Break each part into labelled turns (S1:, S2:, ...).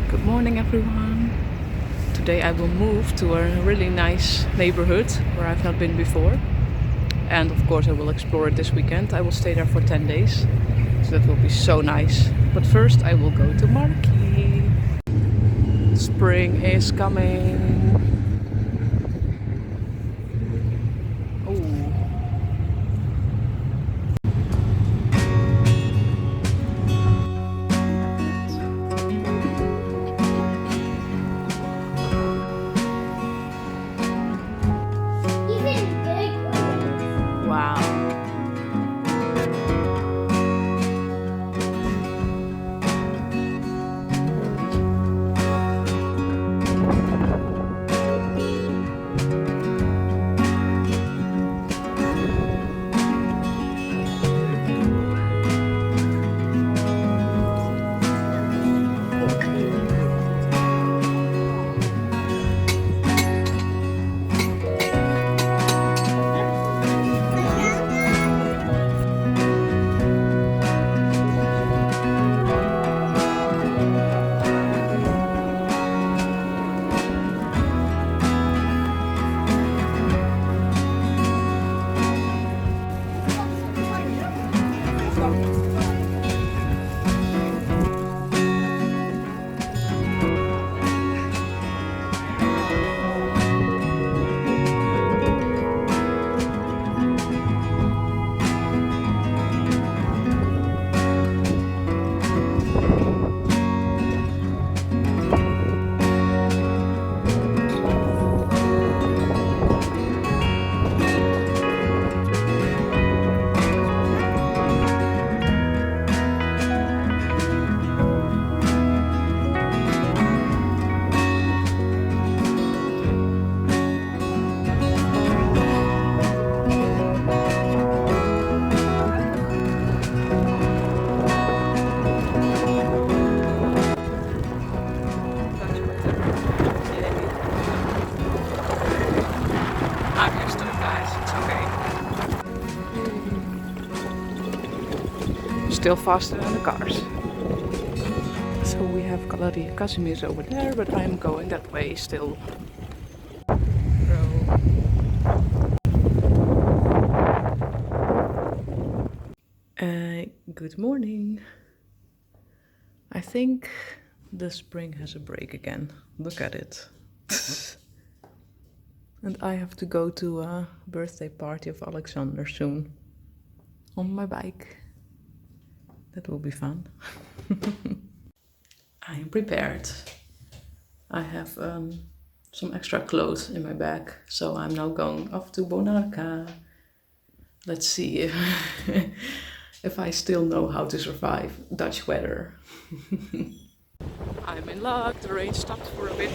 S1: Good morning, everyone. Today I will move to a really nice neighborhood where I've not been before. And of course I will explore it this weekend. I will stay there for 10 days. So that will be so nice. But first I will go to Marki. Spring is coming. Oh. Wow. Still faster than the cars. So we have Gallery Casimir's over there, but I'm going that way still. Good morning. I think the spring has a break again. Look at it. And I have to go to a birthday party of Alexander soon. On my bike. That will be fun. I am prepared. I have some extra clothes in my bag, so I'm now going off to Bonarka. Let's see if I still know how to survive Dutch weather. I'm in luck. The rain stopped for a bit,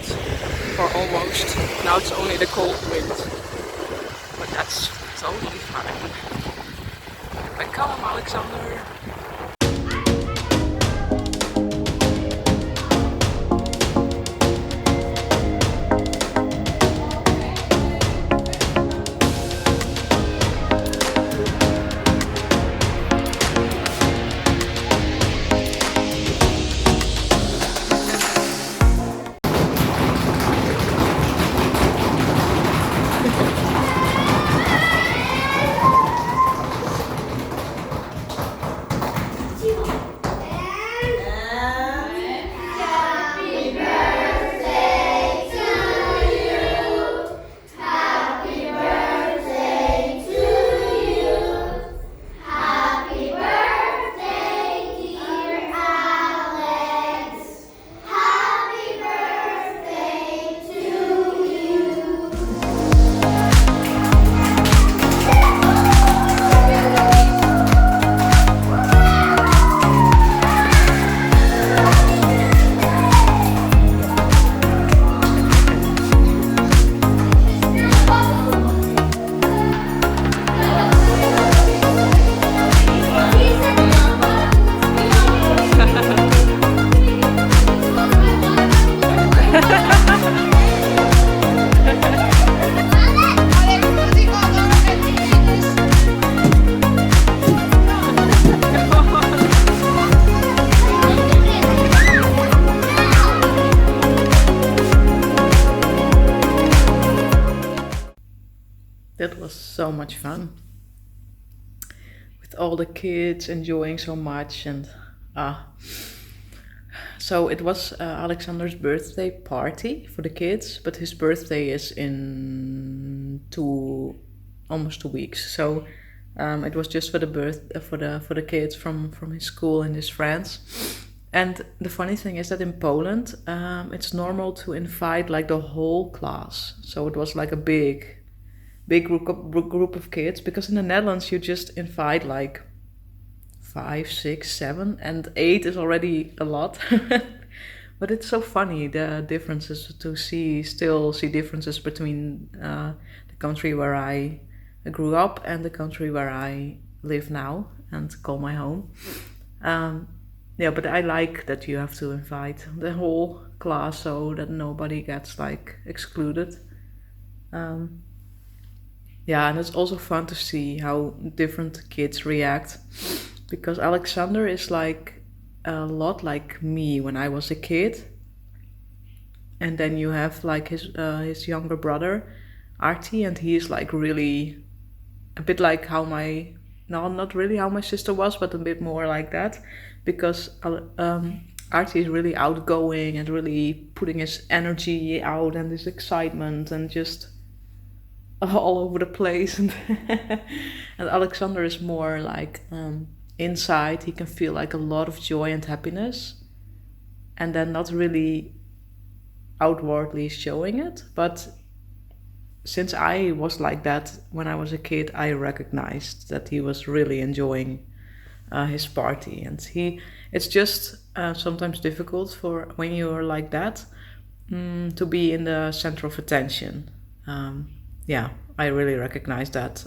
S1: or almost. Now it's only the cold wind, but that's totally fine. Welcome, Alexander. was so much fun with all the kids enjoying so much. And uh, so it was Alexander's birthday party for the kids, but his birthday is in almost 2 weeks. So it was just for the for the kids from his school and his friends. And the funny thing is that in Poland, it's normal to invite like the whole class. So it was like a big group of kids, because in the Netherlands you just invite like 5, 6, 7, and 8 is already a lot. But it's so funny, the differences still see differences between the country where I grew up and the country where I live now and call my home. Yeah, but I like that you have to invite the whole class so that nobody gets like excluded. Yeah, and it's also fun to see how different kids react, because Alexander is like a lot like me when I was a kid. And then you have like his younger brother, Artie, and he is like really a bit like how not really how my sister was, but a bit more like that, because Artie is really outgoing and really putting his energy out and his excitement and just all over the place. And and Alexander is more like inside. He can feel like a lot of joy and happiness, and then not really outwardly showing it. But since I was like that when I was a kid, I recognized that he was really enjoying his party. And it's just sometimes difficult for when you're like that to be in the center of attention. Yeah, I really recognize that.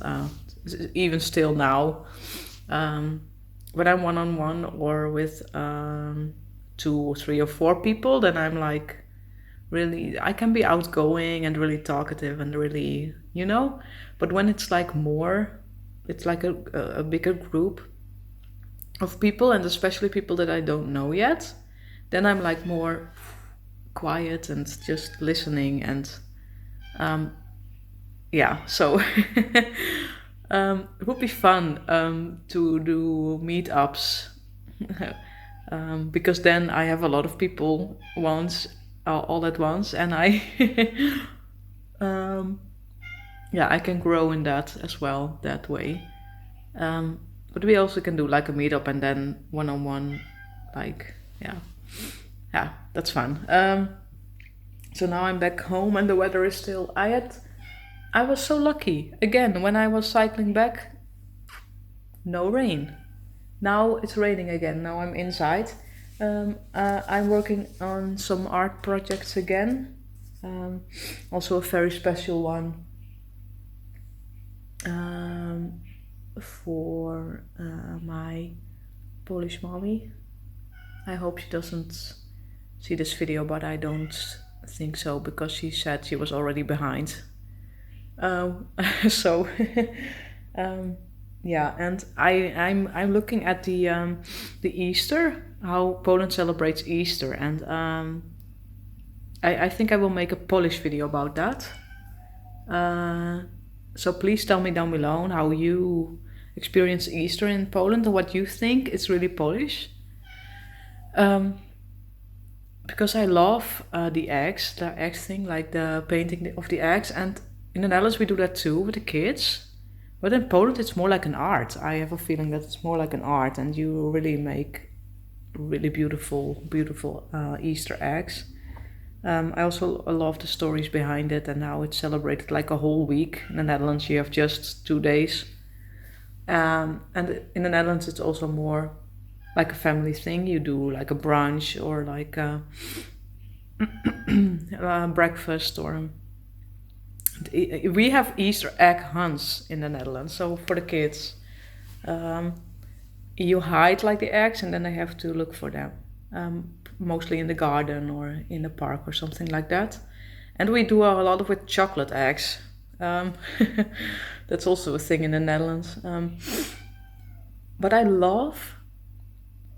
S1: Even still now, when I'm one-on-one or with 2, 3, or 4 people, then I'm like, really, I can be outgoing and really talkative and really, but when it's like more, it's like a bigger group of people, and especially people that I don't know yet, then I'm like more quiet and just listening. And yeah, so it would be fun to do meetups because then I have a lot of people all at once, and I yeah, I can grow in that as well that way. But we also can do like a meetup and then one-on-one, like yeah, that's fun. So now I'm back home and the weather is still. I was so lucky again when I was cycling back. No rain. Now it's raining again. Now I'm inside. I'm working on some art projects again. Also a very special one for my Polish mommy. I hope she doesn't see this video, but I don't think so, because she said she was already behind. So yeah, and I'm looking at the Easter, how Poland celebrates Easter, and I think I will make a Polish video about that. So please tell me down below how you experience Easter in Poland and what you think is really Polish. Because I love the eggs thing, like the painting of the eggs, and in the Netherlands we do that too with the kids. But in Poland it's more like an art. I have a feeling that it's more like an art, and you really make really beautiful Easter eggs. I also love the stories behind it and how it's celebrated like a whole week. In the Netherlands you have just 2 days. And in the Netherlands it's also more like a family thing. You do like a brunch or like a breakfast, or we have Easter egg hunts in the Netherlands. So for the kids, you hide like the eggs and then they have to look for them, mostly in the garden or in the park or something like that. And we do a lot of with chocolate eggs. That's also a thing in the Netherlands. But I love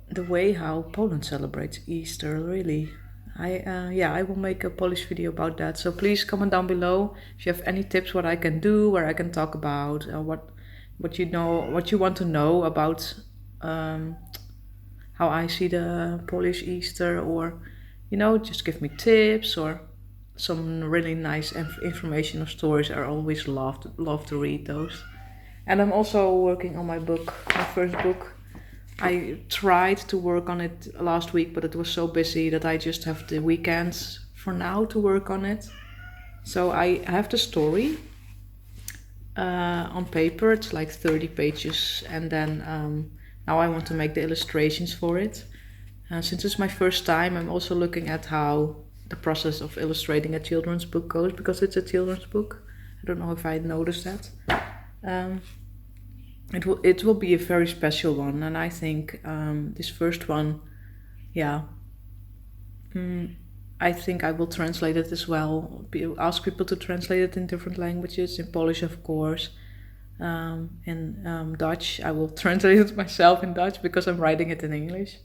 S1: the way how Poland celebrates Easter, really. I will make a Polish video about that. So please comment down below if you have any tips what I can do, where I can talk about, what you want to know about how I see the Polish Easter, or just give me tips or some really nice information or stories. I always love to read those. And I'm also working on my book, my first book. I tried to work on it last week, but it was so busy that I just have the weekends for now to work on it. So I have the story on paper. It's like 30 pages, and then now I want to make the illustrations for it. Since it's my first time, I'm also looking at how the process of illustrating a children's book goes, because it's a children's book. I don't know if I noticed that. It will be a very special one, and I think this first one, I think I will translate it as well. Ask people to translate it in different languages, in Polish of course, in Dutch. I will translate it myself in Dutch because I'm writing it in English,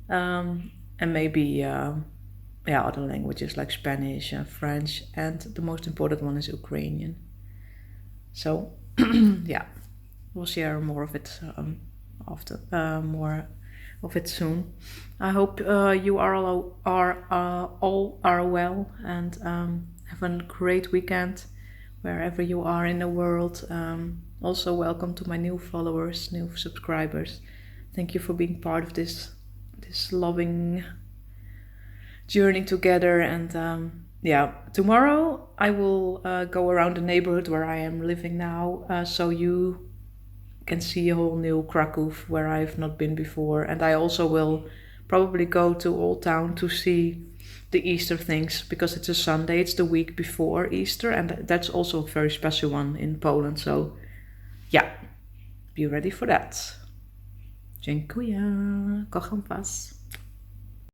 S1: and maybe other languages like Spanish and French, and the most important one is Ukrainian. So we'll share more of it soon. I hope you all are well, and have a great weekend wherever you are in the world. Also welcome to my new followers, new subscribers. Thank you for being part of this loving journey together. And tomorrow I will go around the neighborhood where I am living now, so you can see a whole new Krakow where I've not been before. And I also will probably go to Old Town to see the Easter things, because it's a Sunday, it's the week before Easter, and that's also a very special one in Poland. So be ready for that. Dziękuję, kocham was.